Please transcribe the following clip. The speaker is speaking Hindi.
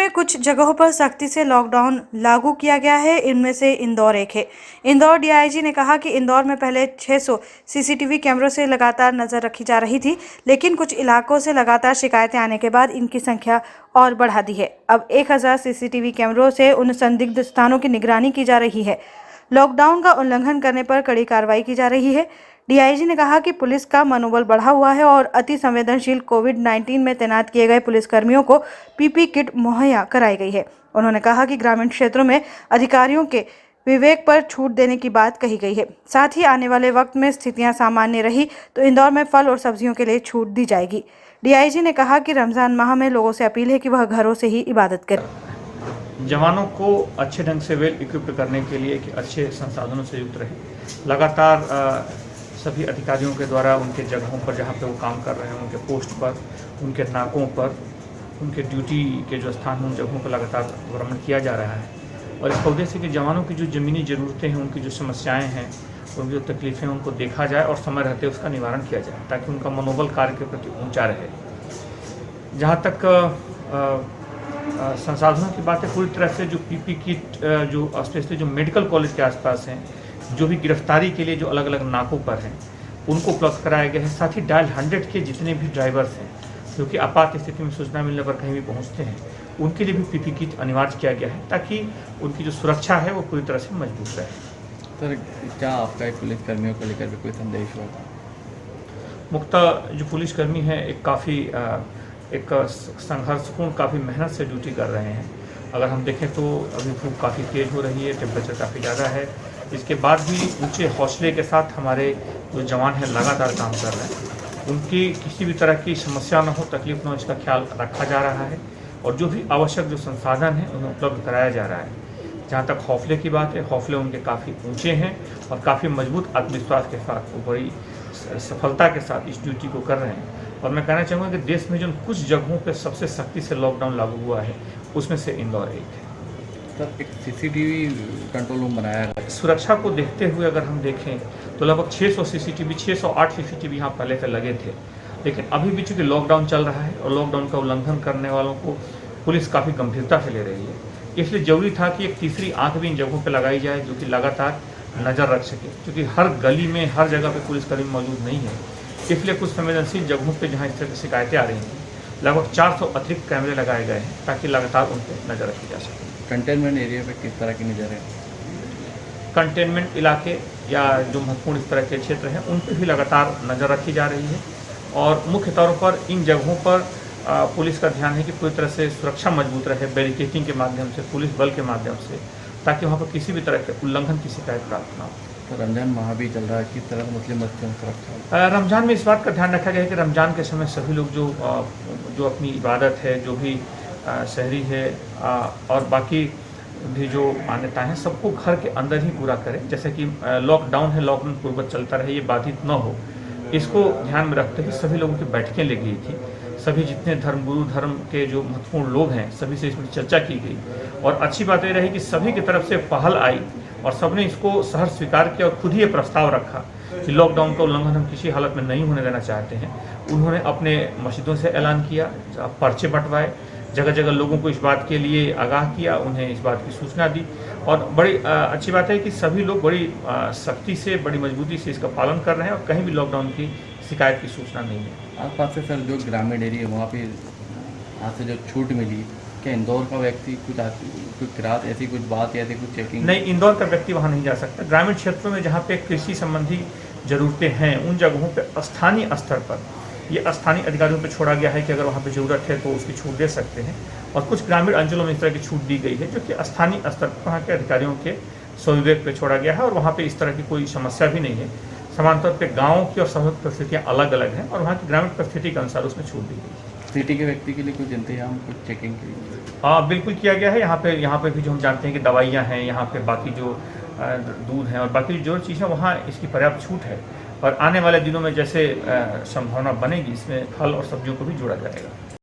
में कुछ जगहों पर सख्ती से लॉकडाउन लागू किया गया है। इनमें से इंदौर एक है। इंदौर डीआईजी ने कहा कि इंदौर में पहले 600 सीसीटीवी कैमरों से लगातार नजर रखी जा रही थी, लेकिन कुछ इलाकों से लगातार शिकायतें आने के बाद इनकी संख्या और बढ़ा दी है। अब 1000 सीसीटीवी कैमरों से उन संदिग्ध स्थानों की निगरानी की जा रही है। लॉकडाउन का उल्लंघन करने पर कड़ी कार्रवाई की जा रही है। डीआईजी ने कहा कि पुलिस का मनोबल बढ़ा हुआ है और अति संवेदनशील कोविड-19 में तैनात किए गए पुलिसकर्मियों को पीपी किट मुहैया कराई गई है। उन्होंने कहा कि ग्रामीण क्षेत्रों में अधिकारियों के विवेक पर छूट देने की बात कही गई है। साथ ही आने वाले वक्त में स्थितियां सामान्य रही तो इंदौर में फल और सब्जियों के लिए छूट दी जाएगी। डीआईजी ने कहा कि रमजान माह में लोगों से अपील है कि वह घरों से ही इबादत करें। जवानों को अच्छे ढंग से वेल इक्विप्ड करने के लिए कि अच्छे संसाधनों से युक्त रहे। लगातार सभी अधिकारियों के द्वारा उनके जगहों पर जहाँ पे वो काम कर रहे हैं, उनके पोस्ट पर, उनके नाकों पर, उनके ड्यूटी के जो स्थान हैं उन जगहों पर लगातार भ्रमण किया जा रहा है। और इसका उद्देश्य कि जवानों की जो ज़मीनी ज़रूरतें हैं, उनकी जो समस्याएं हैं, उनकी जो तकलीफ़ें उनको देखा जाए और समय रहते उसका निवारण किया जाए, ताकि उनका मनोबल कार्य के प्रति ऊँचा रहे। जहाँ तक संसाधनों की बात है, पूरी तरह से जो पीपी किट जो स्पेशली जो मेडिकल कॉलेज के आसपास हैं, जो भी गिरफ्तारी के लिए जो अलग अलग नाकों पर हैं, उनको उपलब्ध कराया गया है। साथ ही डायल 100 के जितने भी ड्राइवर्स हैं जो कि आपात स्थिति में सूचना मिलने पर कहीं भी पहुंचते हैं, उनके लिए भी पीपी किट अनिवार्य किया गया है, ताकि उनकी जो सुरक्षा है वो पूरी तरह से मजबूत रहे। सर, क्या आपका पुलिसकर्मियों को लेकर भी कोई संदेश हुआ? मुख्यतः जो पुलिसकर्मी हैं एक संघर्षपूर्ण काफ़ी मेहनत से ड्यूटी कर रहे हैं। अगर हम देखें तो अभी धूप काफ़ी तेज़ हो रही है, टेम्परेचर काफ़ी ज़्यादा है। इसके बाद भी ऊंचे हौसले के साथ हमारे जो जवान हैं लगातार काम कर रहे हैं। उनकी किसी भी तरह की समस्या न हो, तकलीफ न हो, इसका ख्याल रखा जा रहा है और जो भी आवश्यक जो संसाधन है उन्हें उपलब्ध कराया जा रहा है। जहाँ तक हौसले की बात है, हौसले उनके काफ़ी ऊँचे हैं और काफ़ी मजबूत आत्मविश्वास के साथ वो बड़ी सफलता के साथ इस ड्यूटी को कर रहे हैं। और मैं कहना चाहूँगा कि देश में जो कुछ जगहों पर सबसे सख्ती से लॉकडाउन लागू हुआ है, उसमें से इंदौर एक है। सर, एक सीसीटीवी कंट्रोल रूम बनाया गया। सुरक्षा को देखते हुए अगर हम देखें तो लगभग 608 सीसीटीवी यहाँ पहले से लगे थे, लेकिन अभी भी चूँकि लॉकडाउन चल रहा है और लॉकडाउन का उल्लंघन करने वालों को पुलिस काफ़ी गंभीरता से ले रही है, इसलिए ज़रूरी था कि एक तीसरी आंख भी इन जगहों पर लगाई जाए जो कि लगातार नज़र रख सके, क्योंकि हर गली में हर जगह पर पुलिसकर्मी मौजूद नहीं है। इसलिए कुछ संवेदनशील जगहों पर जहाँ इस तरह की शिकायतें आ रही थी, लगभग 400 अतिरिक्त कैमरे लगाए गए हैं ताकि लगातार उन पर नज़र रखी जा सके। कंटेनमेंट एरिया पे किस तरह की नज़र है? कंटेनमेंट इलाके या जो महत्वपूर्ण इस तरह के क्षेत्र हैं उन पर भी लगातार नज़र रखी जा रही है और मुख्य तौर पर इन जगहों पर पुलिस का ध्यान है कि पूरी तरह से सुरक्षा मजबूत रहे, बैरिकेडिंग के माध्यम से, पुलिस बल के माध्यम से, ताकि वहाँ पर किसी भी तरह के उल्लंघन की शिकायत प्राप्त न हो। तो रमजान माह भी चल रहा है, किस तरह मुस्लिम बच्चों की सुरक्षा? रमज़ान में इस बात का ध्यान रखा गया है कि रमज़ान के समय सभी लोग जो अपनी इबादत है, जो भी शहरी है और बाकी भी जो मान्यताएं हैं, सबको घर के अंदर ही पूरा करें। जैसे कि लॉकडाउन है, लॉकडाउन पूर्वक चलता रहे, ये बाधित न हो, इसको ध्यान में रखते हुए सभी लोगों की बैठकें ली गई थी। सभी जितने धर्मगुरु, धर्म के जो महत्वपूर्ण लोग हैं, सभी से इसमें चर्चा की गई और अच्छी बात ये रही कि सभी की तरफ से पहल आई और सबने इसको सहर्ष स्वीकार किया और खुद ही ये प्रस्ताव रखा कि लॉकडाउन का उल्लंघन हम किसी हालत में नहीं होने देना चाहते हैं। उन्होंने अपने मस्जिदों से ऐलान किया, पर्चे बंटवाए, जगह जगह लोगों को इस बात के लिए आगाह किया, उन्हें इस बात की सूचना दी और बड़ी अच्छी बात है कि सभी लोग बड़ी सख्ती से, बड़ी मजबूती से इसका पालन कर रहे हैं और कहीं भी लॉकडाउन की शिकायत की सूचना नहीं है। आसपास से सर जो ग्रामीण एरिया वहाँ पे यहाँ से जो छूट मिली, क्या इंदौर का व्यक्ति कुछ रात ऐसी कुछ बात या ऐसी कुछ चेकिंग? नहीं, इंदौर का व्यक्ति वहाँ नहीं जा सकता। ग्रामीण क्षेत्रों में जहाँ पे कृषि संबंधी ज़रूरतें हैं, उन जगहों पे स्थानीय स्तर पर ये स्थानीय अधिकारियों पे छोड़ा गया है कि अगर वहाँ पे ज़रूरत है तो उसकी छूट दे सकते हैं और कुछ ग्रामीण अंचलों में इस तरह की छूट दी गई है जो कि स्थानीय स्तर पर वहाँ के अधिकारियों के स्वविवेक पे छोड़ा गया है और वहाँ पे इस तरह की कोई समस्या भी नहीं है। समान तौर पर गाँव की और शहर की परिस्थितियाँ अलग अलग हैं और वहाँ की ग्रामीण परिस्थिति के अनुसार उसमें छूट दी गई है। सिटी के व्यक्ति के लिए कुछ इंतजाम, कुछ चेकिंग के लिए? हाँ, बिल्कुल किया गया है। यहाँ पे भी जो हम जानते हैं कि दवाइयाँ हैं, यहाँ पे बाकी जो दूध हैं और बाकी जो चीज़ें, वहाँ इसकी पर्याप्त छूट है और आने वाले दिनों में जैसे संभावना बनेगी, इसमें फल और सब्जियों को भी जोड़ा जाएगा।